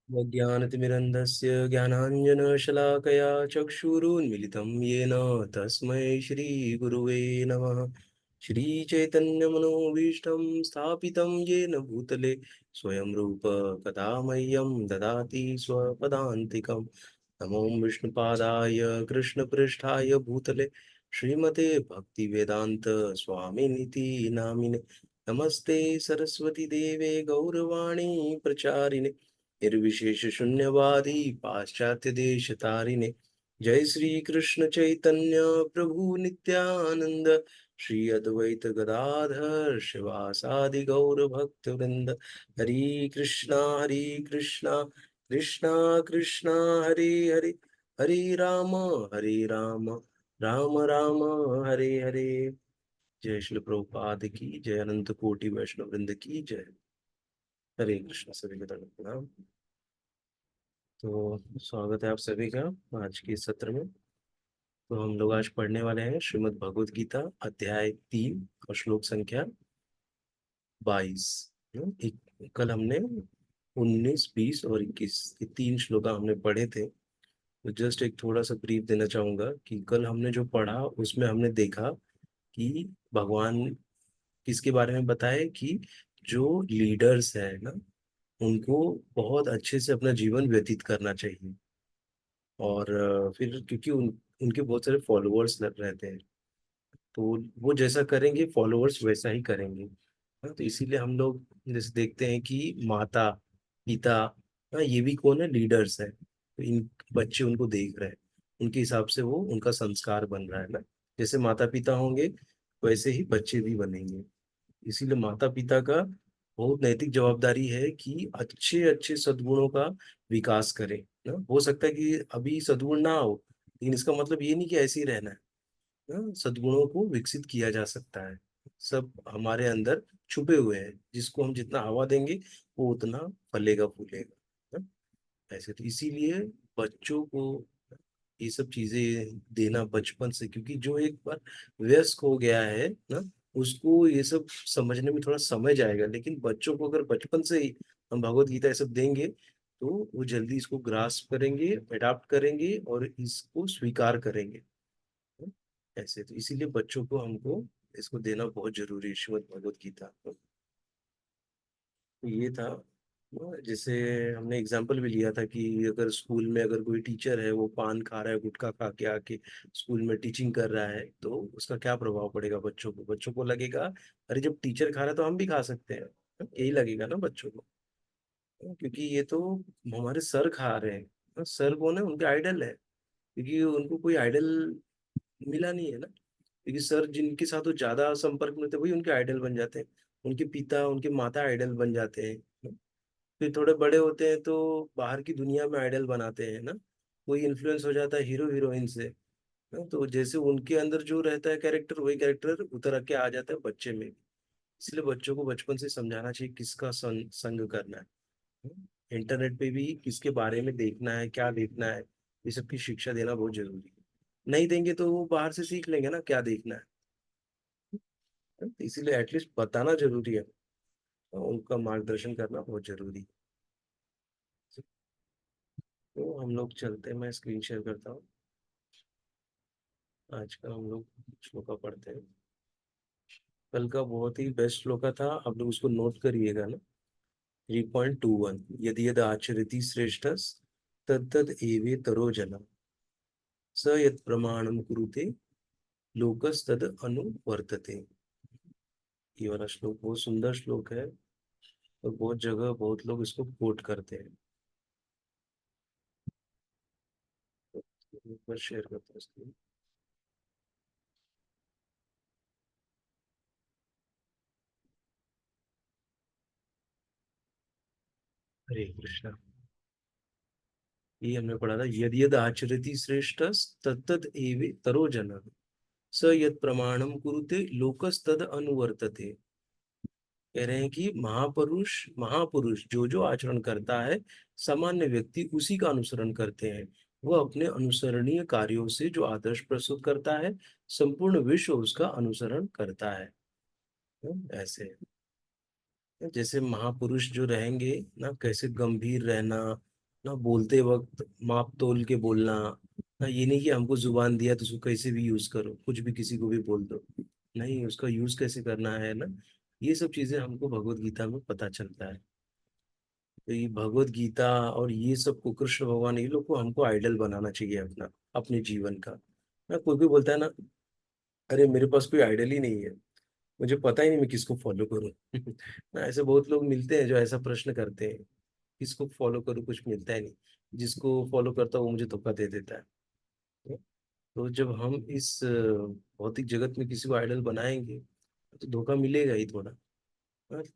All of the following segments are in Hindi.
ज्ञानतिमिरन्धस्य ज्ञानाञ्जनशलाकया चक्षुरुन्मिलितं येन तस्मै श्रीगुरुवे नमः। श्रीचैतन्यमनोभीष्टं स्थापितं येन भूतले स्वयं रूप कदा मह्यं ददाति स्वपदान्तिकं। नमो विष्णुपादाय कृष्णपृष्ठाय भूतले श्रीमते भक्तिवेदान्त स्वामिनिति नामिने। नमस्ते सरस्वती देवे गौरवाणी प्रचारिणे निर्विशेष शून्यवादी पाश्चात्य देश तारिणे। जय श्री कृष्ण चैतन्य प्रभु नित्यानंद श्री अद्वैत गदाधर शिवासादि गौर भक्त वृंद। हरि कृष्णा कृष्णा कृष्णा हरे हरे, हरे राम राम राम हरे हरे। जय श्री प्रभुपाद की जय, अनंत कोटि वैष्णव वृंद की जय। हरे कृष्ण, सभी को दंड प्रणाम। तो स्वागत है आप सभी का आज के सत्र में। तो हम लोग आज पढ़ने वाले हैं श्रीमद् भगवद गीता अध्याय 3 और श्लोक संख्या 22। कल हमने 19, 20 और 21 ये 3 श्लोक हमने पढ़े थे। तो जस्ट एक थोड़ा सा ब्रीफ देना चाहूंगा कि कल हमने जो पढ़ा उसमें हमने देखा कि भगवान किसके बारे में बताए कि जो लीडर्स है ना, उनको बहुत अच्छे से अपना जीवन व्यतीत करना चाहिए। और फिर क्योंकि उनके बहुत सारे फॉलोअर्स रहते हैं, तो वो जैसा करेंगे फॉलोअर्स वैसा ही करेंगे। हाँ, तो इसीलिए हम लोग जैसे देखते हैं कि माता पिता, हाँ, ये भी कौन है, लीडर्स है। तो इन बच्चे उनको देख रहे हैं, उनके हिसाब से वो उनका संस्कार बन रहा है ना। जैसे माता पिता होंगे वैसे ही बच्चे भी बनेंगे। इसीलिए माता पिता का बहुत नैतिक जवाबदारी है कि अच्छे अच्छे सद्गुणों का विकास करें ना। हो सकता है कि अभी सद्गुण ना हो, लेकिन इसका मतलब ये नहीं कि ऐसे ही रहना है ना। सद्गुणों को विकसित किया जा सकता है। सब हमारे अंदर छुपे हुए हैं, जिसको हम जितना हवा देंगे वो उतना फलेगा फूलेगा ना। ऐसे तो इसीलिए बच्चों को ये सब चीजें देना बचपन से, क्योंकि जो एक बार वयस्क हो गया है ना, उसको ये सब समझने में थोड़ा समय जाएगा। लेकिन बच्चों को अगर बचपन से ही हम भगवत गीता ये सब देंगे तो वो जल्दी इसको ग्रास्प करेंगे, अडाप्ट करेंगे और इसको स्वीकार करेंगे। ऐसे तो इसीलिए बच्चों को हमको इसको देना बहुत जरूरी है, श्रीमद् भगवत गीता। तो ये था। जैसे हमने एग्जाम्पल भी लिया था कि अगर स्कूल में अगर कोई टीचर है वो पान खा रहा है, गुटखा खा के आके स्कूल में टीचिंग कर रहा है, तो उसका क्या प्रभाव पड़ेगा बच्चों को। बच्चों को लगेगा अरे जब टीचर खा रहा है तो हम भी खा सकते हैं। यही लगेगा ना बच्चों को, क्योंकि ये तो हमारे सर खा रहे हैं। सर कौन है, उनके आइडल है, क्योंकि उनको कोई आइडल मिला नहीं है ना। क्योंकि सर जिनके साथ वो ज्यादा संपर्क में थे वही उनके आइडल बन जाते हैं। उनके पिता उनके माता आइडल बन जाते हैं। फिर थोड़े बड़े होते हैं तो बाहर की दुनिया में आइडल बनाते हैं ना। कोई इन्फ्लुएंस हो जाता है हीरो हीरोइन से ना, तो जैसे उनके अंदर जो रहता है कैरेक्टर वही कैरेक्टर उतर के आ जाता है बच्चे में। इसलिए बच्चों को बचपन से समझाना चाहिए किसका संग करना है। इंटरनेट पे भी किसके बारे में देखना है, क्या देखना है, ये सब की शिक्षा देना बहुत जरूरी है। नहीं देंगे तो वो बाहर से सीख लेंगे ना क्या देखना है। इसीलिए एटलीस्ट बताना जरूरी है, उनका मार्गदर्शन करना बहुत जरूरी है। तो हम लोग चलते हैं, मैं स्क्रीन शेयर करता हूँ। आज का हम लोग श्लोका पढ़ते हैं। कल का बहुत ही बेस्ट श्लोका था, आप लोग उसको नोट करिएगा ना। 3.21, यदि यद आचरति श्रेष्ठ तद एवेतरो जन स यत् प्रमाणम कुरुते लोकस्तद अनुवर्तते। ये वाला श्लोक बहुत सुंदर श्लोक है और बहुत जगह बहुत लोग इसको कोट करते हैं। तो एक बार शेयर करते हैं इसको। हरे कृष्णा। ये हमने पढ़ा था, यदि यद आचरति श्रेष्ठ तत्तद एवे तरो जन स यत् प्रमाणम कुरुते लोकस्तद अनुवर्तते। कह रहे हैं कि महापुरुष महापुरुष जो जो आचरण करता है सामान्य व्यक्ति उसी का अनुसरण करते हैं। वह अपने अनुसरणीय कार्यों से जो आदर्श प्रस्तुत करता है संपूर्ण विश्व उसका अनुसरण करता है। ऐसे जैसे महापुरुष जो रहेंगे ना, कैसे गंभीर रहना, ना बोलते वक्त माप तोल के बोलना। ना ये नहीं कि हमको जुबान दिया तो उसको कैसे भी यूज करो, कुछ भी किसी को भी बोल दो। नहीं, उसका यूज कैसे करना है ना, ये सब चीजें हमको भगवत गीता में पता चलता है। तो ये भगवत गीता और ये सब को कृष्ण भगवान, ये लोग को हमको आइडल बनाना चाहिए अपना, अपने जीवन का। ना कोई भी बोलता है ना, अरे मेरे पास कोई आइडल ही नहीं है, मुझे पता ही नहीं मैं किसको फॉलो करूं। ना ऐसे बहुत लोग मिलते हैं जो ऐसा प्रश्न करते हैं, किसको फॉलो करूं, कुछ मिलता ही नहीं। जिसको फॉलो करता हूँ वो मुझे धोखा दे देता है। तो जब हम इस भौतिक जगत में किसी को आइडल बनाएंगे तो धोखा मिलेगा ही थोड़ा।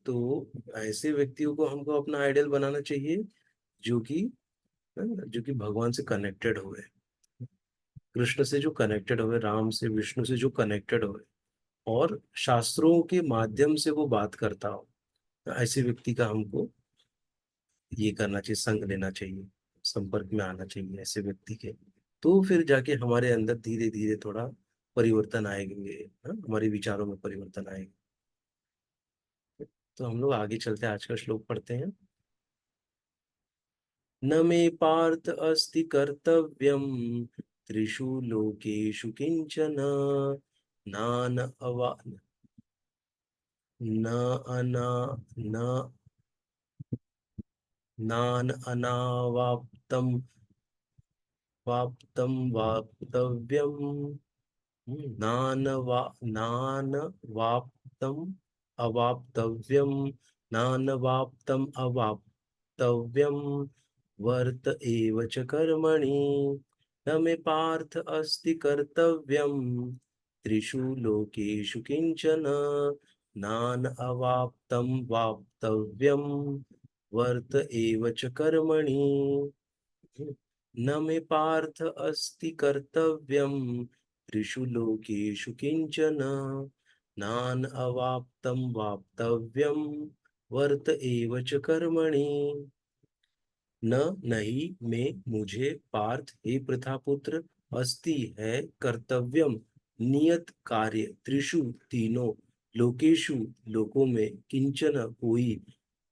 तो ऐसे व्यक्तियों को हमको अपना आइडल बनाना चाहिए जो कि जो कि भगवान से कनेक्टेड हुए, कृष्ण से जो कनेक्टेड हुए, राम से विष्णु से जो कनेक्टेड हुए, और शास्त्रों के माध्यम से वो बात करता हो। तो ऐसे व्यक्ति का हमको ये करना चाहिए, संग लेना चाहिए, संपर्क में आना चाहिए ऐसे व्यक्ति के। तो फिर जाके हमारे अंदर धीरे धीरे थोड़ा परिवर्तन आएंगे, हमारे विचारों में परिवर्तन आएगा। तो हम लोग आगे चलते हैं, आज का श्लोक पढ़ते हैं। न मे पार्थ अस्ति कर्तव्यम त्रिषु लोकेषु किंचन नान अवा न अना न नान अनावाप्तम वाप्तम वाप्तव्यम, नान वाप्तम अवाप्तव्यम, नान वाप्तम अवाप्तव्यम वर्त एव च कर्मणि। न मे पार्थ अस्ति कर्तव्यम त्रिषु लोकेषु किंचन नान अवाप्तम वाप्तव्यम वर्त एव च कर्मणि। न मे पार्थ अस्ति कर्तव्यम त्रिषु लोकेषु किंचन नान अवाप्तम वाप्तव्यम वर्त एव च कर्मणि। न नहीं में मुझे पार्थ हे प्रथापुत्र, अस्ति है कर्तव्यम नियत कार्य, त्रिषु तीनों, लोकेषु लोकों में, किंचन कोई,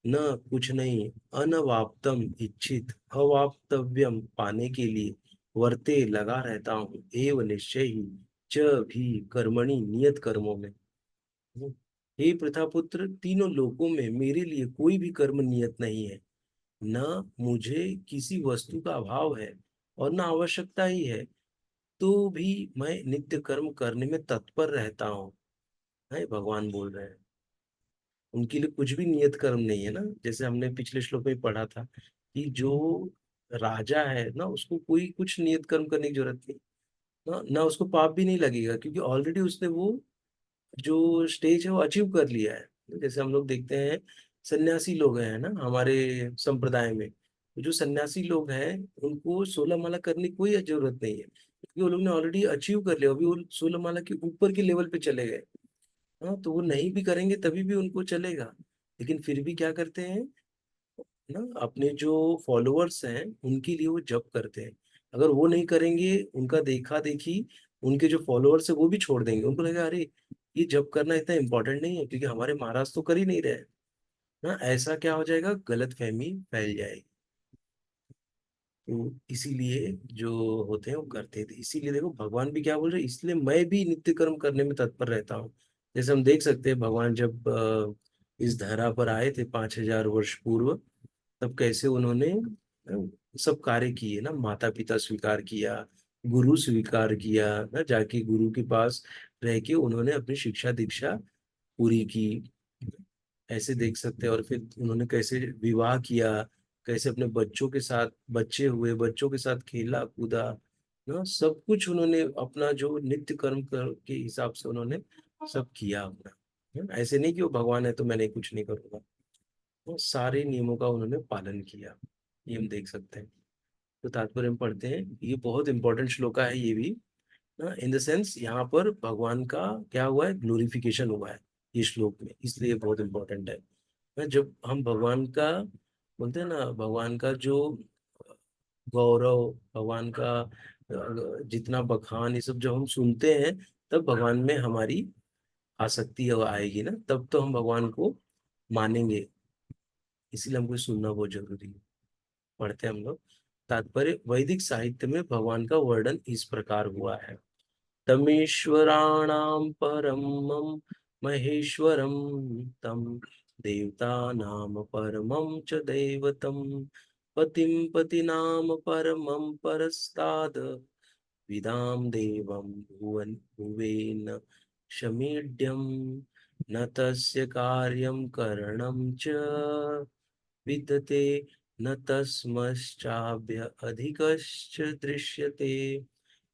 न कुछ नहीं, अनवाप्तम इच्छित, अवाप्तव्यम पाने के लिए, वर्ते लगा रहता हूँ, एव निश्चय ही, च भी कर्मणि नियत कर्मों में। हे प्रथापुत्र, तीनों लोकों में मेरे लिए कोई भी कर्म नियत नहीं है। न मुझे किसी वस्तु का अभाव है और न आवश्यकता ही है, तो भी मैं नित्य कर्म करने में तत्पर रहता हूँ। है भगवान बोल रहे हैं, उनके लिए कुछ भी नियत कर्म नहीं है ना। जैसे हमने पिछले श्लोक में पढ़ा था कि जो राजा है ना, उसको कोई कुछ नियत कर्म करने की जरूरत नहीं ना, ना उसको पाप भी नहीं लगेगा, क्योंकि ऑलरेडी उसने वो जो स्टेज है वो अचीव कर लिया है। जैसे हम लोग देखते हैं सन्यासी लोग हैं ना हमारे संप्रदाय में, तो जो सन्यासी लोग हैं उनको 16 माला करने की कोई जरूरत नहीं है, क्योंकि वो लोग ने ऑलरेडी अचीव कर लिया, अभी वो 16 माला के ऊपर के लेवल पे चले गए। हाँ, तो वो नहीं भी करेंगे तभी भी उनको चलेगा, लेकिन फिर भी क्या करते हैं ना, अपने जो फॉलोअर्स हैं उनके लिए वो जप करते हैं। अगर वो नहीं करेंगे, उनका देखा देखी उनके जो फॉलोअर्स है वो भी छोड़ देंगे, उनको लगेगा अरे ये जप करना इतना इंपॉर्टेंट नहीं है, क्योंकि हमारे महाराज तो कर ही नहीं रहे ना। ऐसा क्या हो जाएगा, गलत फहमी फैल जाएगी। तो इसीलिए जो होते हैं वो करते थे, इसीलिए देखो भगवान भी क्या बोल रहे हैं, इसलिए मैं भी नित्य कर्म करने में तत्पर रहता हूँ। जैसे हम देख सकते हैं भगवान जब इस धरा पर आए थे 5,000 वर्ष पूर्व, तब कैसे उन्होंने सब कार्य किए ना, माता पिता स्वीकार किया, गुरु स्वीकार किया ना, जाके गुरु के पास रह के उन्होंने अपनी शिक्षा दीक्षा पूरी की। ऐसे देख सकते हैं, और फिर उन्होंने कैसे विवाह किया, कैसे अपने बच्चों के साथ, बच्चे हुए बच्चों के साथ खेला कूदा ना, सब कुछ उन्होंने अपना जो नित्य कर्म के हिसाब से उन्होंने सब किया अपना। ऐसे नहीं कि वो भगवान है तो मैं नहीं कुछ नहीं करूंगा, वो सारे नियमों का उन्होंने पालन किया। ये हम देख सकते हैं। तो तात्पर्य हम पढ़ते हैं, ये बहुत इंपॉर्टेंट श्लोका है ये भी ना, इन द सेंस यहाँ पर भगवान का क्या हुआ है, ग्लोरिफिकेशन हुआ है ये श्लोक में, इसलिए बहुत इंपॉर्टेंट है ना। जब हम भगवान का बोलते हैं ना, भगवान का जो गौरव, भगवान का जितना बखान, ये सब जब हम सुनते हैं, तब भगवान में हमारी आसक्ति आएगी ना, तब तो हम भगवान को मानेंगे। इसीलिए हमको सुनना बहुत जरूरी है। पढ़ते हैं हम लोग। तात्पर्य, वैदिक साहित्य में भगवान का वर्णन इस प्रकार हुआ है। तमीश्वराणां परमं महेश्वरं तं देवतानां परमं च दैवतं पतिं पतिनां परमं परस्ताद् विदां देवं भुवेन शमीड्यं न तस्य कार्यं करणं च विद्यते न तस्मश्चाभ्य अधिकश्च दृश्यते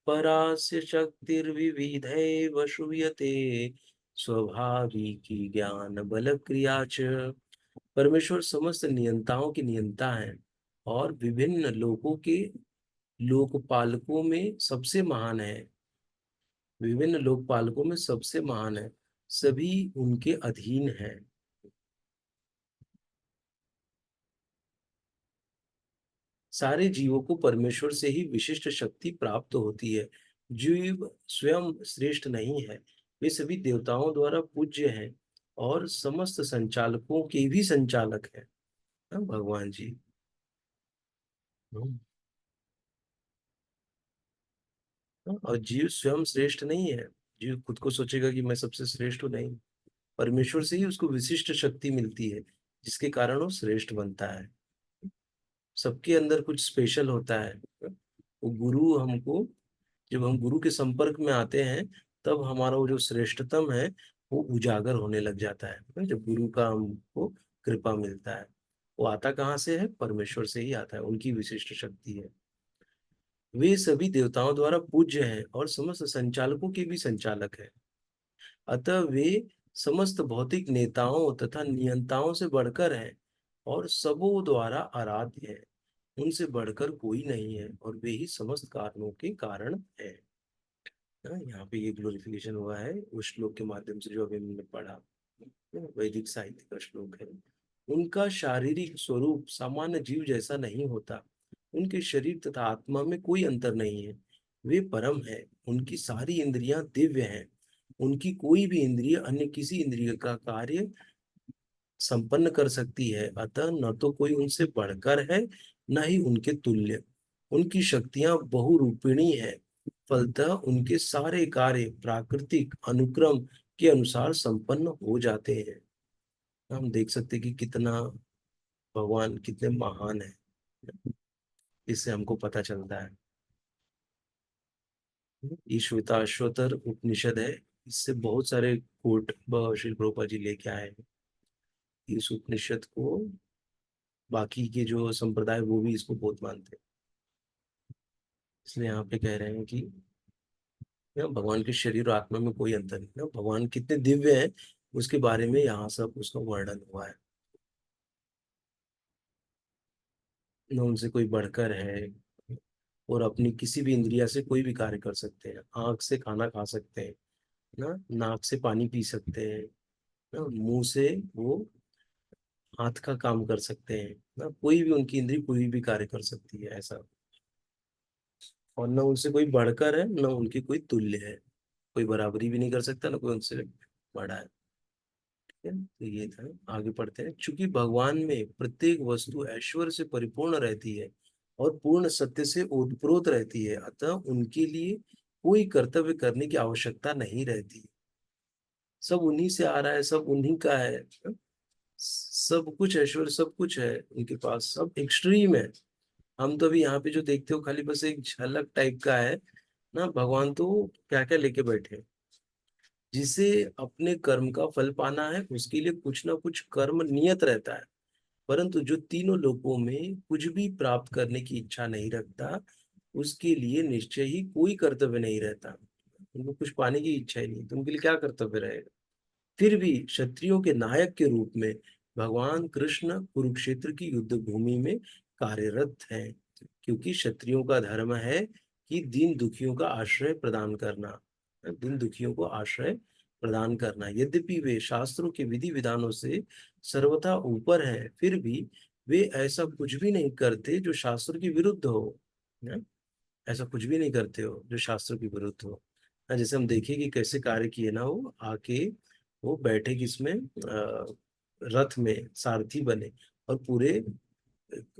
परास्य शक्तिर्विविधैव श्रूयते स्वाभाविकी ज्ञान बल क्रिया च। परमेश्वर समस्त नियंताओं के नियंता हैं और विभिन्न लोकों के लोकपालकों में सबसे महान है। विभिन्न लोकपालकों में सबसे महान है, सभी उनके अधीन हैं। सारे जीवों को परमेश्वर से ही विशिष्ट शक्ति प्राप्त होती है। जीव स्वयं श्रेष्ठ नहीं है, वे सभी देवताओं द्वारा पूज्य हैं और समस्त संचालकों के भी संचालक हैं। हाँ, भगवान जी। हम्म, हाँ, और जीव स्वयं श्रेष्ठ नहीं है। जीव खुद को सोचेगा कि मैं सबसे श्रेष्ठ हूँ, नहीं। परमेश्वर से ही उसको विशिष्ट शक्ति मिलती है, जिसके कारण वो श्रेष्ठ बनता है। सबके अंदर कुछ स्पेशल होता है। वो गुरु हमको, जब हम गुरु के संपर्क में आते हैं, तब हमारा वो जो श्रेष्ठतम है वो उजागर होने लग जाता है। जब गुरु का हमको कृपा मिलता है, वो आता कहाँ से है? परमेश्वर से ही आता है, उनकी विशिष्ट शक्ति है। वे सभी देवताओं द्वारा पूज्य हैं और समस्त संचालकों के भी संचालक हैं। अतः वे समस्त भौतिक नेताओं तथा नियंताओं से बढ़कर हैं और सबों द्वारा आराध्य हैं। उनसे बढ़कर कोई नहीं है और वे ही समस्त कारणों के कारण है। यहाँ पे ये ग्लोरिफिकेशन हुआ है उस श्लोक के माध्यम से जो अभी हमने पढ़ा। वैदिक साहित्य का श्लोक है। उनका शारीरिक स्वरूप सामान्य जीव जैसा नहीं होता। उनके शरीर तथा आत्मा में कोई अंतर नहीं है। वे परम है। उनकी सारी इंद्रियां दिव्य हैं। उनकी कोई भी इंद्रिय अन्य किसी इंद्रिय का कार्य संपन्न कर सकती है। अतः न तो कोई उनसे बढ़कर है, न ही उनके तुल्य। उनकी शक्तियां बहुरूपिणी है। फलतः उनके सारे कार्य प्राकृतिक अनुक्रम के अनुसार संपन्न हो जाते हैं। हम देख सकते हैं कि कितना भगवान कितने महान है, इससे हमको पता चलता है। ये श्वेताश्वतर उपनिषद है। इससे बहुत सारे कोट श्री प्रभुपाद जी लेके आए हैं। इस उपनिषद को बाकी के जो संप्रदाय वो भी इसको बहुत मानते हैं। इसलिए यहाँ पे कह रहे हैं कि भगवान के शरीर और आत्मा में कोई अंतर नहीं ना, भगवान कितने दिव्य हैं उसके बारे में यहाँ सब उसका वर्णन हुआ है। न उनसे कोई बढ़कर है, और अपनी किसी भी इंद्रिया से कोई भी कार्य कर सकते हैं। आंख से खाना खा सकते हैं ना, नाक से पानी पी सकते हैं ना, मुंह से वो हाथ का काम कर सकते हैं ना, कोई भी उनकी इंद्री कोई भी कार्य कर सकती है ऐसा। और न उनसे कोई बढ़कर है, न उनकी कोई तुल्य है। कोई बराबरी भी नहीं कर सकता, ना कोई उनसे बड़ा है। ठीक है, तो ये था। आगे पढ़ते हैं। चूंकि भगवान में प्रत्येक वस्तु ऐश्वर्य से परिपूर्ण रहती है और पूर्ण सत्य से ओतप्रोत रहती है, अतः उनके लिए कोई कर्तव्य करने की आवश्यकता नहीं रहती। सब उन्हीं से आ रहा है, सब उन्हीं का है। सब कुछ ऐश्वर्य, सब कुछ है उनके पास, सब एक्सट्रीम है। हम तो अभी यहाँ पे जो देखते हो खाली बस एक झलक टाइप का है ना। भगवान तो क्या क्या लेके बैठे हैं। जिसे अपने कर्म का फल पाना है उसके लिए कुछ ना कुछ कर्म नियत रहता है। परंतु जो तीनों लोकों में कुछ भी प्राप्त करने की इच्छा नहीं रखता, उसके लिए निश्चय ही कोई कर्तव्य नहीं रहता। उनको कुछ पाने की इच्छा ही नहीं, तो उनके लिए क्या कर्तव्य रहेगा? फिर भी क्षत्रियों के नायक के रूप में भगवान कृष्ण कुरुक्षेत्र की युद्ध भूमि में कार्यरत हैं। क्योंकि क्षत्रियों का धर्म है कि दीन दुखियों का आश्रय प्रदान करना, दीन दुखियों को आश्रय प्रदान करना। यद्यपि वे शास्त्रों के विधि विधानों से सर्वथा ऊपर हैं, फिर भी वे ऐसा कुछ भी नहीं करते जो शास्त्र के विरुद्ध हो। है? ऐसा कुछ भी नहीं करते हो जो शास्त्र के विरुद्ध हो। जैसे हम देखें कि कैसे कार्य किए ना, वो आके वो बैठे किसमें, रथ में सारथी बने और पूरे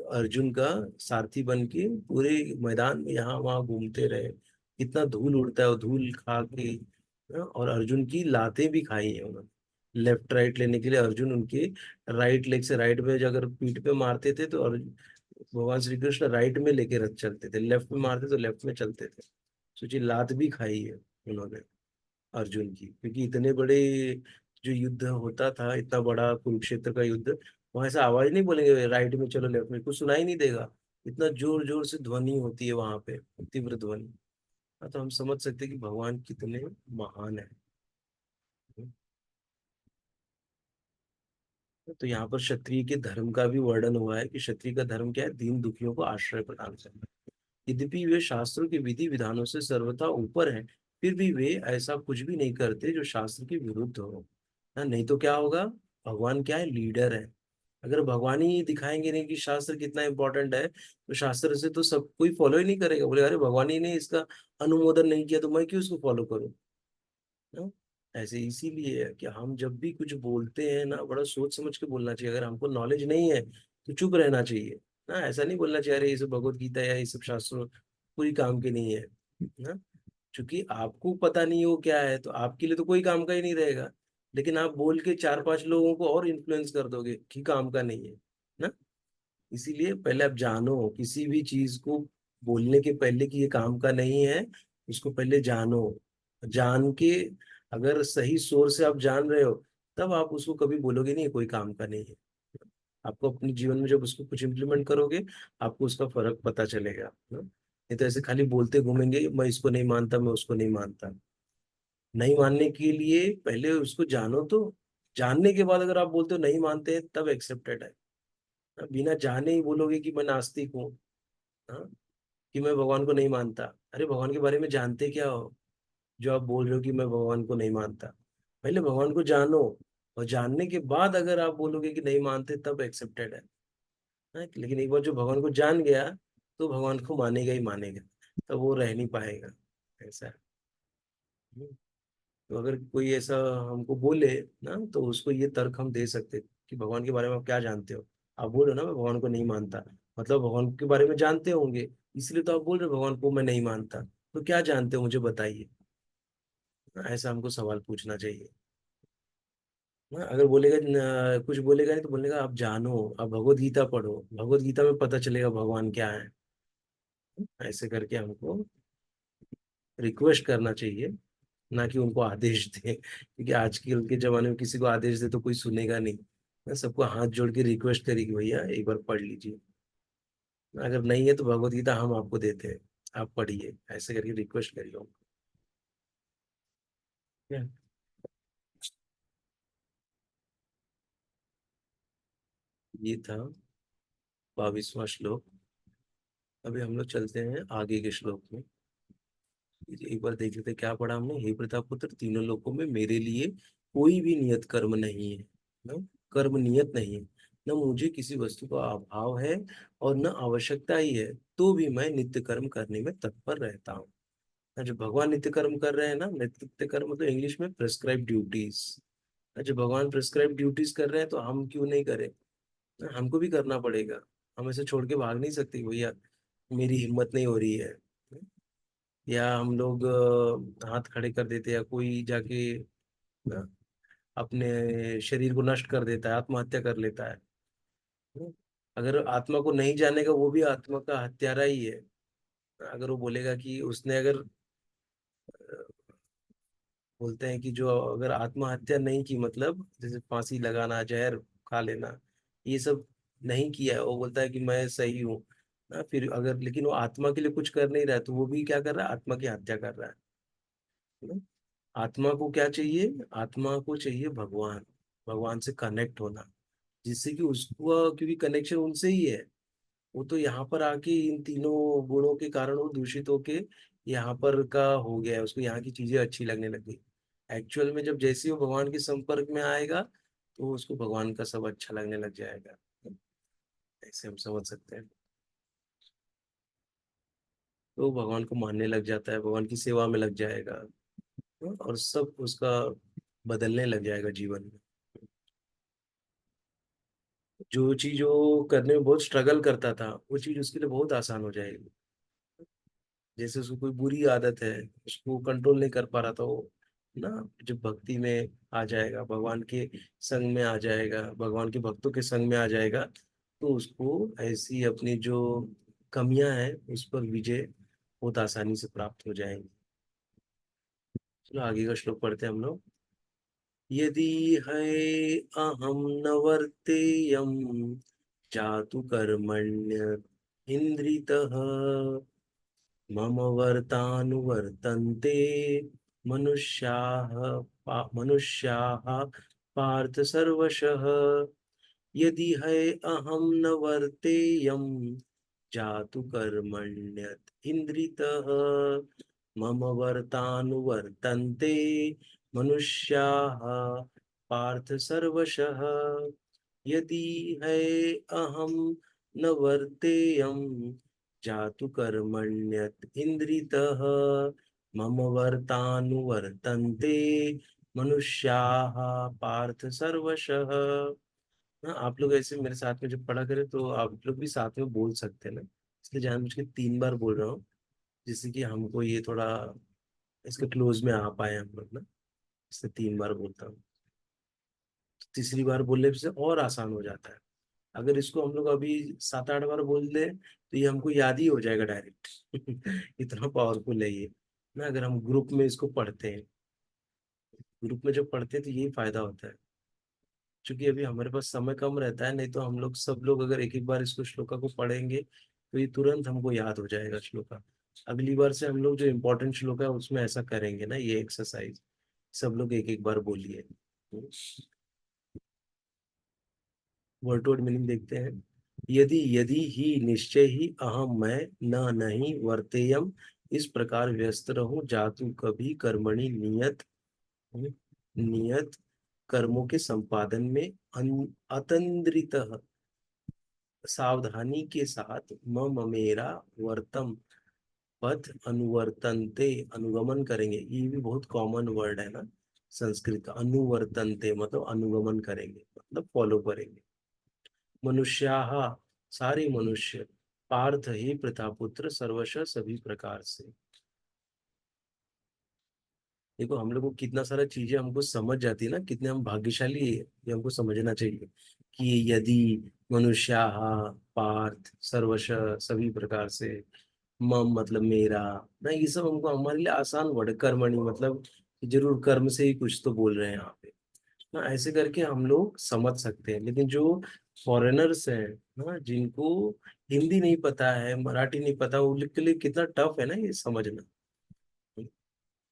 अर्जुन का सारथी बन के पूरे मैदान में यहाँ वहां घूमते रहे। कितना धूल उड़ता है, वो धूल खा के और अर्जुन की लातें भी खाई है उन्होंने। लेफ्ट राइट लेने के लिए अर्जुन उनके राइट लेग से राइट में अगर पीठ पे मारते थे तो भगवान श्री कृष्ण राइट में लेके रथ चलते थे, लेफ्ट में मारते तो लेफ्ट में चलते थे। सोचिए, लात भी खाई है उन्होंने अर्जुन की, क्योंकि इतने बड़े जो युद्ध होता था, इतना बड़ा कुरुक्षेत्र का युद्ध, वहां ऐसा आवाज नहीं बोलेंगे राइट में चलो लेफ्ट में, कुछ सुनाई नहीं देगा। इतना जोर जोर से ध्वनि होती है वहां पे, तीव्र ध्वनि। हाँ, तो हम समझ सकते हैं कि भगवान कितने महान है। तो यहाँ पर क्षत्रिय के धर्म का भी वर्णन हुआ है कि क्षत्रिय का धर्म क्या है, दीन दुखियों को आश्रय प्रदान करना। यद्यपि वे शास्त्रों के विधि विधानों से सर्वथा ऊपर हैं, फिर भी वे ऐसा कुछ भी नहीं करते जो शास्त्र के विरुद्ध हो। हाँ, नहीं तो क्या होगा, भगवान क्या है, लीडर है। अगर भगवान ही दिखाएंगे नहीं कि शास्त्र कितना इंपॉर्टेंट है, तो शास्त्र से तो सब कोई फॉलो ही नहीं करेगा। बोले अरे भगवान ही ने इसका अनुमोदन नहीं किया तो मैं क्यों इसको फॉलो करूँ। ना, ऐसे इसीलिए है कि हम जब भी कुछ बोलते हैं ना, बड़ा सोच समझ के बोलना चाहिए। अगर हमको नॉलेज नहीं है तो चुप रहना चाहिए। ना, ऐसा नहीं बोलना चाहिए अरे ये सब भगवत गीता या ये सब शास्त्र कोई काम के नहीं है। ना, क्योंकि आपको पता नहीं हो क्या है तो आपके लिए तो कोई काम का ही नहीं रहेगा। लेकिन आप बोल के चार पांच लोगों को और इन्फ्लुएंस कर दोगे कि काम का नहीं है। ना, इसीलिए पहले आप जानो किसी भी चीज को बोलने के पहले कि ये काम का नहीं है, उसको पहले जानो। जान के अगर सही सोर्स से आप जान रहे हो, तब आप उसको कभी बोलोगे नहीं ये कोई काम का नहीं है। आपको अपने जीवन में जब उसको कुछ इम्प्लीमेंट करोगे, आपको उसका फर्क पता चलेगा ना। नहीं तो ऐसे खाली बोलते घूमेंगे, मैं इसको नहीं मानता, मैं उसको नहीं मानता। नहीं मानने के लिए पहले उसको जानो तो। जानने के बाद अगर आप बोलते हो नहीं मानते हैं, तब एक्सेप्टेड है। बिना जाने ही बोलोगे कि मैं नास्तिक हूँ, हाँ, कि मैं भगवान को नहीं मानता। अरे भगवान के बारे में जानते क्या हो जो आप बोल रहे हो कि मैं भगवान को नहीं मानता। पहले भगवान को जानो, और जानने के बाद अगर आप बोलोगे कि नहीं मानते, तब एक्सेप्टेड है। हाँ, लेकिन एक बार जो भगवान को जान गया, तो भगवान को मानेगा ही मानेगा, तो वो रह नहीं पाएगा। ऐसा है। तो अगर कोई ऐसा हमको बोले ना, तो उसको ये तर्क हम दे सकते कि भगवान के बारे में आप क्या जानते हो। आप बोल रहे हो ना मैं भगवान को नहीं मानता, मतलब भगवान के बारे में जानते होंगे, इसलिए तो आप बोल रहे हो भगवान को मैं नहीं मानता। तो क्या जानते हो मुझे बताइए। ऐसा हमको सवाल पूछना चाहिए। हाँ, अगर बोलेगा कुछ बोलेगा नहीं तो बोलेगा आप जानो, आप भगवत गीता पढ़ो, भगवत गीता में पता चलेगा भगवान क्या है। ऐसे करके हमको रिक्वेस्ट करना चाहिए, ना कि उनको आदेश दे, क्योंकि आजकल के जमाने में किसी को आदेश दे तो कोई सुनेगा नहीं। ना, सबको हाथ जोड़ के रिक्वेस्ट करेगी भैया एक बार पढ़ लीजिए। अगर नहीं है तो भगवत गीता हम आपको देते हैं, आप पढ़िए, ऐसे करके रिक्वेस्ट करिए उनको। क्या? ये था 22वां श्लोक। अभी हम लोग चलते हैं आगे के श्लोक में। एक बार देख लेते हैं क्या पढ़ा हमने। हे प्रतापपुत्र, तीनों लोकों में मेरे लिए कोई भी नियत कर्म नहीं है, ना, कर्म नियत नहीं है। न मुझे किसी वस्तु का अभाव है और न आवश्यकता ही है, तो भी मैं नित्य कर्म करने में तत्पर रहता हूँ। जो भगवान नित्य कर्म कर रहे हैं ना, नित्य कर्म तो इंग्लिश में प्रेस्क्राइब ड्यूटीज। जो भगवान प्रेस्क्राइब ड्यूटीज कर रहे हैं तो हम क्यों नहीं करें। हमको भी करना पड़ेगा। हम ऐसे छोड़ के भाग नहीं सकते भैया मेरी हिम्मत नहीं हो रही है। या हम लोग हाथ खड़े कर देते, या कोई जाके अ, अपने शरीर को नष्ट कर देता है, आत्महत्या कर लेता है। अगर आत्मा को नहीं जानेगा, वो भी आत्मा का हत्यारा ही है। अगर वो बोलेगा कि उसने अगर बोलते हैं कि जो अगर आत्महत्या नहीं की, मतलब जैसे फांसी लगाना, जहर खा लेना, ये सब नहीं किया है, वो बोलता है कि मैं सही हूँ ना, फिर अगर लेकिन वो आत्मा के लिए कुछ कर नहीं रहा है, तो वो भी क्या कर रहा है, आत्मा की हत्या कर रहा है ना? आत्मा को क्या चाहिए, आत्मा को चाहिए भगवान, भगवान से कनेक्ट होना, जिससे कि उसको, क्योंकि कनेक्शन उनसे ही है। वो तो यहाँ पर आके इन तीनों गुणों के कारण वो दूषित होके यहाँ पर का हो गया है, उसको यहाँ की चीजें अच्छी लगने लगी। एक्चुअल में जब जैसे ही वो भगवान के संपर्क में आएगा, तो उसको भगवान का सब अच्छा लगने लग जाएगा। ऐसे हम समझ सकते हैं। तो भगवान को मानने लग जाता है, भगवान की सेवा में लग जाएगा, और सब उसका बदलने लग जाएगा जीवन में। जो चीज वो करने में बहुत स्ट्रगल करता था वो चीज उसके लिए बहुत आसान हो जाएगी। जैसे उसको कोई बुरी आदत है, उसको कंट्रोल नहीं कर पा रहा था वो, ना, जब भक्ति में आ जाएगा, भगवान के संग में आ जाएगा, भगवान के भक्तों के संग में आ जाएगा, तो उसको ऐसी अपनी जो कमियां हैं उस पर विजय बहुत आसानी से प्राप्त हो जाएंगी। चलो आगे का श्लोक पढ़ते हैं हम लोग। यदि है अहम न वर्तेयम जातु कर्मण्य इंद्रितः मम वर्तानुवर्तन्ते मनुष्याः मनुष्याः पार्थ सर्वशः। यदि है अहम न वर्तेयम जातु कर्मण्यत इंद्रितः मम वर्तानुवर्तन्ते मनुष्याः पार्थ सर्वशः। यदि है अहम न वर्तेयम जातु कर्मण्यत इंद्रितः मम वर्तानुवर्तन्ते मनुष्याः पार्थ सर्वशः। हाँ, आप लोग ऐसे मेरे साथ में जब पढ़ा करें तो आप लोग भी साथ में बोल सकते हैं ना, इसलिए जानबूझ के 3 बार बोल रहा हूँ, जिससे कि हमको ये थोड़ा इसके क्लोज में आ पाए हम लोग ना, इससे 3 बार बोलता हूँ। तीसरी बार बोलने से और आसान हो जाता है। अगर इसको हम लोग अभी 7-8 बार बोल दें तो ये हमको याद ही हो जाएगा डायरेक्ट। इतना पावरफुल है ये ना, अगर हम ग्रुप में इसको पढ़ते हैं। ग्रुप में जब पढ़ते हैं तो यही फायदा होता है। क्योंकि अभी हमारे पास समय कम रहता है, नहीं तो हम लोग सब लोग अगर एक एक बार इसको श्लोका को पढ़ेंगे तो ये तुरंत हमको याद हो जाएगा श्लोका। अगली बार से हम लोग जो इम्पोर्टेंट श्लोक है उसमें ऐसा करेंगे ना, ये एक्सरसाइज सब लोग एक एक बार बोलिए। वर्ड टू वर्ड मीनिंग देखते हैं। यदि यदि ही निश्चय ही अहम मैं न नहीं वर्तेयम, इस प्रकार व्यस्त रहूं जातु कभी कर्मणि नियत नियत कर्मों के संपादन में अतंद्रित सावधानी के साथ मम मेरा वर्तम पथ अनुवर्तनते अनुगमन करेंगे। ये भी बहुत कॉमन वर्ड है ना संस्कृत का, अनुवर्तनते मतलब अनुगमन करेंगे मतलब फॉलो करेंगे। मनुष्याः सारे मनुष्य, पार्थ ही प्रतापुत्र सर्वश सभी प्रकार से। देखो हम लोग को कितना सारा चीजें हमको समझ जाती है ना, कितने हम भाग्यशाली है, ये हमको समझना चाहिए कि यदि मनुष्याः पार्थ सर्वश सभी प्रकार से, मम मतलब मेरा, ना ये सब हमको हमारे लिए आसान वर्ड है। कर्मणि मतलब जरूर कर्म से ही कुछ तो बोल रहे हैं यहाँ पे ना, ऐसे करके हम लोग समझ सकते हैं। लेकिन जो फॉरेनर्स हैं ना, जिनको हिंदी नहीं पता है, मराठी नहीं पता, उनके लिए कितना टफ है ना ये समझना।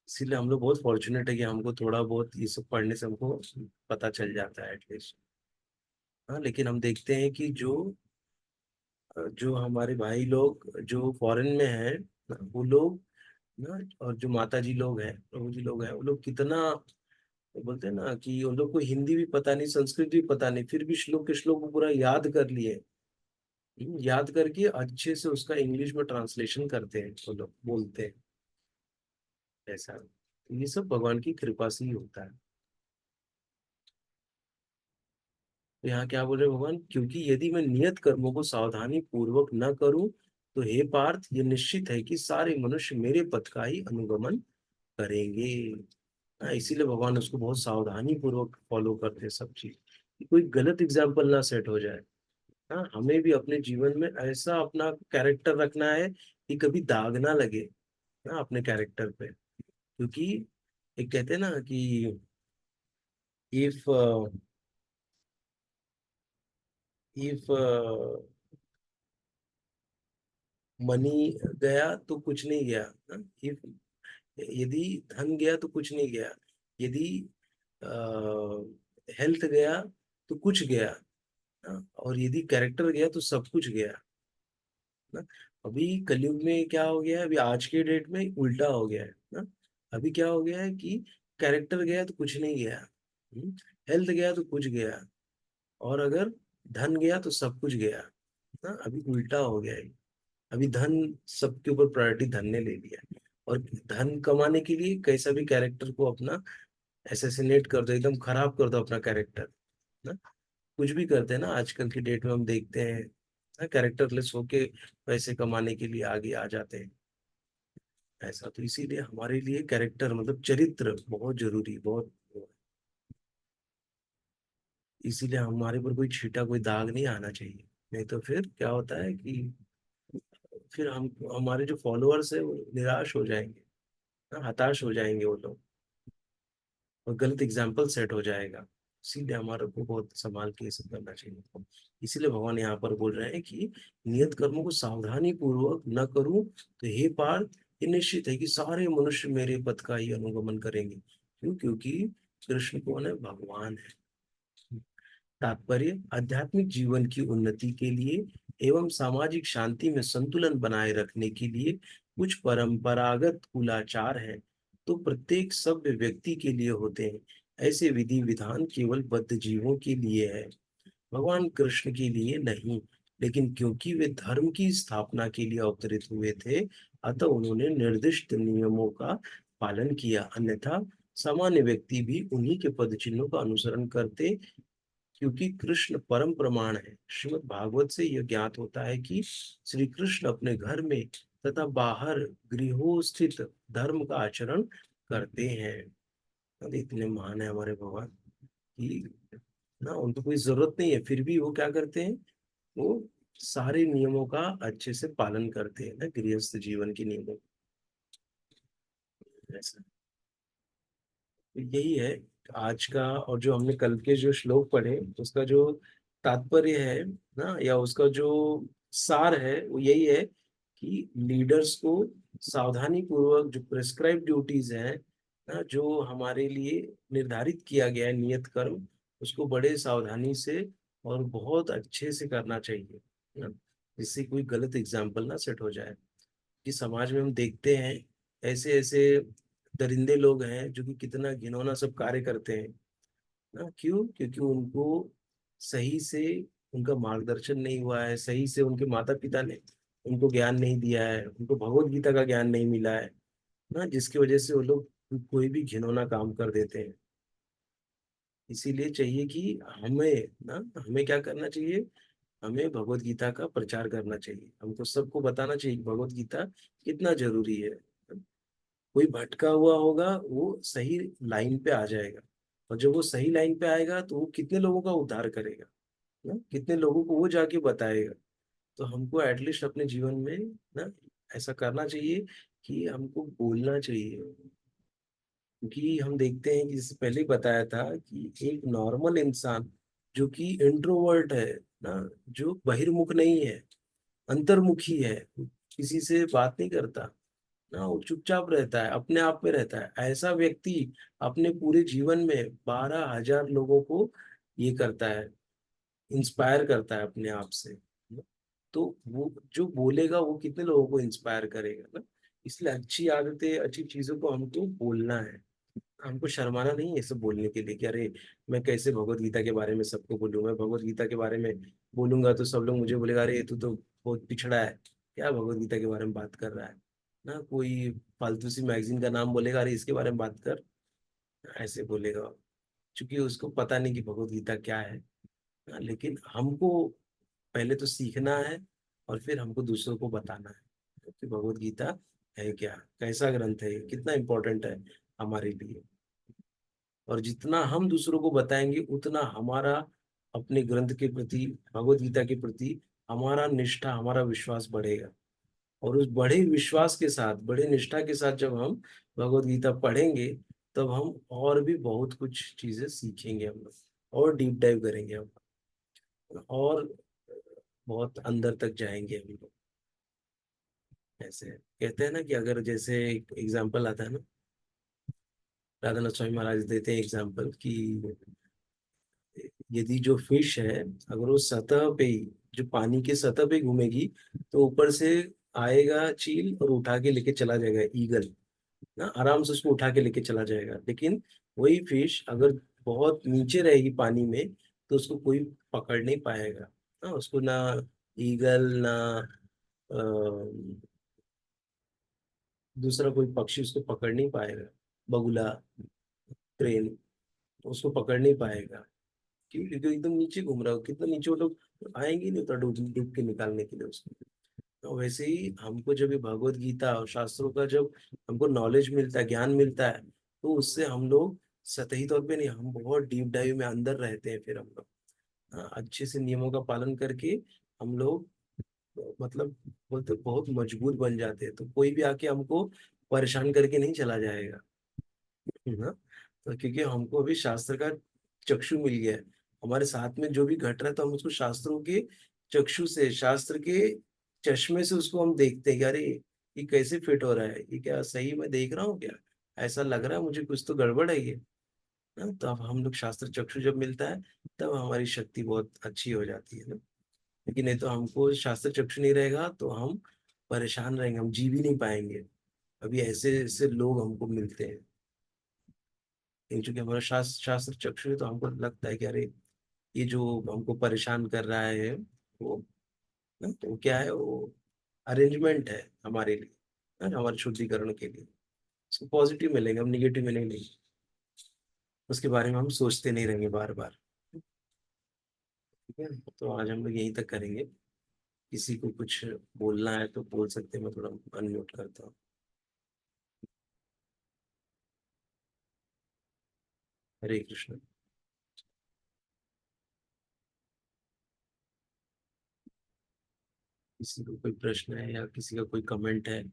इसीलिए हम लोग बहुत फॉर्चुनेट है कि हमको थोड़ा बहुत ये सब पढ़ने से हमको पता चल जाता है एटलीस्ट। हाँ, लेकिन हम देखते हैं कि जो जो हमारे भाई लोग जो फॉरेन में हैं ना, वो लोग ना, और जो माता जी लोग हैं, प्रभु जी लोग हैं, वो लोग कितना बोलते हैं ना कि उन लोग को हिंदी भी पता नहीं, संस्कृत भी पता नहीं, फिर भी श्लोक के श्लोक को पूरा याद कर लिए। याद करके अच्छे से उसका इंग्लिश में ट्रांसलेशन करते हैं वो लोग, बोलते हैं ऐसा। तो ये सब भगवान की कृपा से ही होता है। तो यहाँ क्या बोल रहे हैं भगवान, क्योंकि यदि मैं नियत कर्मों को सावधानी पूर्वक न करूं तो हे पार्थ ये निश्चित है कि सारे मनुष्य मेरे पथ का ही अनुगमन करेंगे। हाँ, इसीलिए भगवान उसको बहुत सावधानी पूर्वक फॉलो करते हैं सब चीज, कि कोई गलत एग्जाम्पल ना सेट हो जाए। हाँ, हमें भी अपने जीवन में ऐसा अपना कैरेक्टर रखना है कि कभी दाग ना लगे ना अपने कैरेक्टर पे। क्योंकि एक कहते हैं ना कि इफ इफ मनी गया तो कुछ नहीं गया, इफ यदि धन गया तो कुछ नहीं गया, यदि हेल्थ गया तो कुछ गया, और यदि कैरेक्टर गया तो सब कुछ गया ना। अभी कलयुग में क्या हो गया है, अभी आज के डेट में उल्टा हो गया है ना। अभी क्या हो गया है कि कैरेक्टर गया तो कुछ नहीं गया, हेल्थ गया तो कुछ गया, और अगर धन गया तो सब कुछ गया ना। अभी उल्टा हो गया है। अभी धन, सबके ऊपर प्रायोरिटी धन ने ले लिया है, और धन कमाने के लिए कैसा भी कैरेक्टर को अपना एसेसिनेट कर दो, एकदम खराब कर दो अपना कैरेक्टर ना। कुछ भी करते हैं ना आजकल की डेट में, हम देखते हैं कैरेक्टरलेस होके पैसे कमाने के लिए आगे आ जाते हैं। ऐसा तो इसीलिए हमारे लिए कैरेक्टर मतलब चरित्र बहुत जरूरी, बहुत। इसीलिए हमारे पर कोई छीटा कोई दाग नहीं आना चाहिए। नहीं तो फिर क्या होता है कि फिर हम हमारे जो फॉलोअर्स है वो निराश हो जाएंगे, हताश हो जाएंगे वो लोग, और गलत एग्जाम्पल सेट हो जाएगा। इसीलिए हमारे को बहुत संभाल के ये सब करना चाहिए। इसीलिए भगवान यहाँ पर बोल रहे हैं कि नियत कर्मों को सावधानी पूर्वक न करूं तो हे पार्थ, ये निश्चित है कि सारे मनुष्य मेरे पथ का ही अनुगमन करेंगे। क्यों? क्योंकि कृष्ण कौन है? भगवान है। तात्पर्य, आध्यात्मिक जीवन की उन्नति के लिए एवं सामाजिक शांति में संतुलन बनाए रखने के लिए कुछ परंपरागत कुलाचार हैं, तो प्रत्येक सभ्य व्यक्ति के लिए होते हैं। ऐसे विधि विधान केवल बद्ध जीवों के लिए है, भगवान कृष्ण के लिए नहीं। लेकिन क्योंकि वे धर्म की स्थापना के लिए अवतरित हुए थे, अतः उन्होंने निर्दिष्ट नियमों का पालन किया, अन्यथा सामान्य व्यक्ति भी उन्हीं के पद चिन्हों का अनुसरण करते। क्योंकि कृष्ण परम प्रमाण है। श्रीमद् भागवत से यह ज्ञात होता है कि श्री कृष्ण अपने घर में तथा बाहर गृहों स्थित धर्म का आचरण करते हैं। अरे इतने महान है हमारे भगवान कि ना उनको कोई जरूरत नहीं है, फिर भी वो क्या करते हैं? वो सारे नियमों का अच्छे से पालन करते हैं ना, गृहस्थ जीवन के नियमों। ऐसा तो यही है आज का। और जो हमने कल के जो श्लोक पढ़े उसका जो तात्पर्य है ना, या उसका जो सार है, वो यही है कि लीडर्स को सावधानी पूर्वक जो प्रेस्क्राइब ड्यूटीज हैं ना, जो हमारे लिए निर्धारित किया गया है नियत कर्म, उसको बड़े सावधानी से और बहुत अच्छे से करना चाहिए ना, जिससे कोई गलत एग्जाम्पल ना सेट हो जाए। कि समाज में हम देखते हैं ऐसे ऐसे दरिंदे लोग हैं जो कि कितना घिनौना सब कार्य करते हैं ना। क्यों? क्योंकि उनको सही से उनका मार्गदर्शन नहीं हुआ है, सही से उनके माता पिता ने उनको ज्ञान नहीं दिया है, उनको भगवत गीता का ज्ञान नहीं मिला है ना, जिसकी वजह से वो लोग कोई भी घिनौना काम कर देते हैं। इसीलिए चाहिए कि हमें ना, हमें क्या करना चाहिए? हमें भगवत गीता का प्रचार करना चाहिए, हमको सबको बताना चाहिए कि भगवत गीता कितना जरूरी है। कोई भटका हुआ होगा वो सही लाइन पे आ जाएगा, और जब वो सही लाइन पे आएगा तो वो कितने लोगों का उद्धार करेगा ना, कितने लोगों को वो जाके बताएगा। तो हमको एटलीस्ट अपने जीवन में ना ऐसा करना चाहिए कि हमको बोलना चाहिए। क्योंकि हम देखते हैं कि जैसे पहले ही बताया था कि एक नॉर्मल इंसान जो कि इंट्रोवर्ट है ना, जो बहिर्मुख नहीं है, अंतर्मुखी है, किसी से बात नहीं करता ना, वो चुपचाप रहता है, अपने आप में रहता है, ऐसा व्यक्ति अपने पूरे जीवन में 12,000 लोगों को ये करता है, इंस्पायर करता है अपने आप से। तो वो जो बोलेगा वो कितने लोगों को इंस्पायर करेगा ना। इसलिए अच्छी आदतें, अच्छी चीजों को हमको बोलना है। हमको शर्माना नहीं है ये सब बोलने के लिए कि अरे मैं कैसे भगवत गीता के बारे में सबको बोलूं, मैं भगवत गीता के बारे में बोलूंगा तो सब लोग मुझे बोलेगा अरे तू तो बहुत पिछड़ा है, क्या भगवत गीता के बारे में बात कर रहा है ना। कोई फालतू सी मैगजीन का नाम बोलेगा, अरे इसके बारे में बात कर, ऐसे बोलेगा, क्योंकि उसको पता नहीं कि भगवत गीता क्या है ना। लेकिन हमको पहले तो सीखना है, और फिर हमको दूसरों को बताना है कि भगवत गीता है क्या, कैसा ग्रंथ है, कितना इम्पोर्टेंट है हमारे लिए। और जितना हम दूसरों को बताएंगे उतना हमारा अपने ग्रंथ के प्रति, भगवत गीता के प्रति हमारा निष्ठा, हमारा विश्वास बढ़ेगा। और उस बड़े विश्वास के साथ, बड़े निष्ठा के साथ जब हम भगवत गीता पढ़ेंगे, तब हम और भी बहुत कुछ चीजें सीखेंगे हम लोग, और डीप डाइव करेंगे हम, और बहुत अंदर तक जाएंगे हम लोग। ऐसे कहते हैं ना कि अगर जैसे एक एग्जाम्पल आता है ना, राधानाथ स्वामी महाराज देते हैं एग्जाम्पल कि यदि जो फिश है, अगर वो सतह पे ही, जो पानी के सतह पे घूमेगी, तो ऊपर से आएगा चील और उठा के लेके चला जाएगा ईगल ना, आराम से उसको उठा के लेके चला जाएगा। लेकिन वही फिश अगर बहुत नीचे रहेगी पानी में, तो उसको कोई पकड़ नहीं पाएगा ना, उसको ना ईगल ना दूसरा कोई पक्षी उसको पकड़ नहीं पाएगा, बगुला, क्रेन उसको पकड़ नहीं पाएगा। क्यों? क्योंकि एकदम नीचे घूम रहा हो, कितना नीचे वो लोग आएंगे नहीं, उतना डूब डूब के निकालने के लिए उसको। तो वैसे ही हमको जब ये भगवत गीता और शास्त्रों का जब हमको नॉलेज मिलता है, ज्ञान मिलता है, तो उससे हम लोग सतही तौर पे नहीं, हम बहुत डीप डाइव में अंदर रहते हैं। फिर हम लोग अच्छे से नियमों का पालन करके हम लोग मतलब बोलते बहुत मजबूत बन जाते हैं। तो कोई भी आके हमको परेशान करके नहीं चला जाएगा। ना, तो क्योंकि हमको अभी शास्त्र का चक्षु मिल गया है। हमारे साथ में जो भी घट रहा है, तो हम उसको शास्त्रों के चक्षु से, शास्त्र के चश्मे से उसको हम देखते हैं कि अरे ये कैसे फिट हो रहा है, ये क्या सही मैं देख रहा हूँ क्या, ऐसा लग रहा है मुझे कुछ तो गड़बड़ है ये। ना, तो अब हम लोग शास्त्र चक्षु जब मिलता है, तब हमारी शक्ति बहुत अच्छी हो जाती है ना। लेकिन नहीं तो हमको शास्त्र चक्षु नहीं रहेगा तो हम परेशान रहेंगे, हम जी भी नहीं पाएंगे। अभी ऐसे ऐसे लोग हमको मिलते हैं। लेकिन चूंकि हमारा शास्त्र चक्षु है, तो हमको लगता है कि अरे ये जो हमको परेशान कर रहा है वो, ना, तो क्या है वो, अरेंजमेंट है हमारे लिए, ना, हमारे शुद्धिकरण के लिए। उसको पॉजिटिव मिलेंगे, हम निगेटिव में नहीं लेंगे। उसके बारे में हम सोचते नहीं रहेंगे बार बार। ठीक है, तो आज हम लोग यहीं तक करेंगे। किसी को कुछ बोलना है तो बोल सकते हैं, मैं थोड़ा अनम्यूट करता हूँ। हरे कृष्ण। किसी को कोई प्रश्न है या किसी का कोई कमेंट है?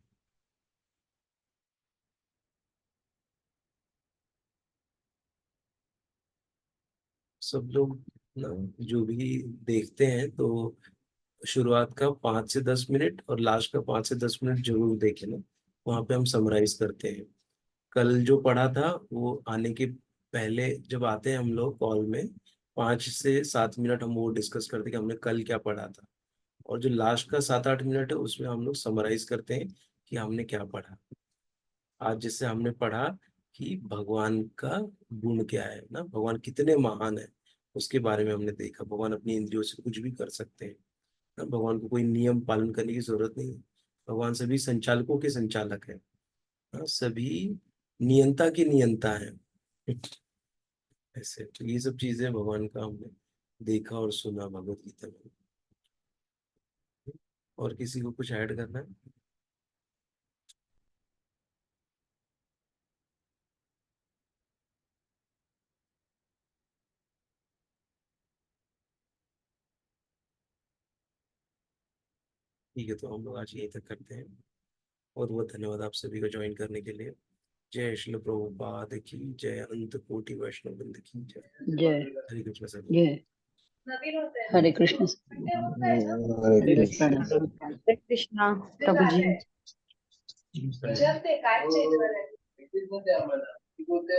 सब लोग ना, जो भी देखते हैं तो शुरुआत का 5 से 10 मिनट और लास्ट का 5 से 10 मिनट जरूर देखें ना। वहाँ पे हम समराइज करते हैं। कल जो पढ़ा था वो आने के पहले जब आते हैं हम लोग कॉल में, 5 से 7 मिनट हम वो डिस्कस करते हैं कि हमने कल क्या पढ़ा था। और जो लास्ट का 7-8 मिनट है उसमें हम लोग समराइज करते हैं कि हमने क्या पढ़ा। आज जैसे हमने पढ़ा कि भगवान का गुण क्या है ना, भगवान कितने महान है, उसके बारे में हमने देखा। भगवान अपनी इंद्रियों से कुछ भी कर सकते हैं ना, भगवान को कोई नियम पालन करने की जरूरत नहीं है। भगवान सभी संचालकों के संचालक है ना, सभी नियंता के नियंता है। ऐसे तो ये सब चीजें भगवान का हमने देखा और सुना भगवत गीता में। और किसी को कुछ ऐड करना है? ठीक है, तो हम लोग आज यहीं तक करते हैं। बहुत बहुत धन्यवाद आप सभी को ज्वाइन करने के लिए। जय श्री प्रभुपाद की जय, अनंत कोटि वैष्णव वृंद की जय। जय हरे कृष्ण सर। जय। हरे कृष्ण। हरे दंडवत कृष्ण। प्रणाम। हरे कृष्णा। प्रभु जी। जब ते काय चेंज करायचं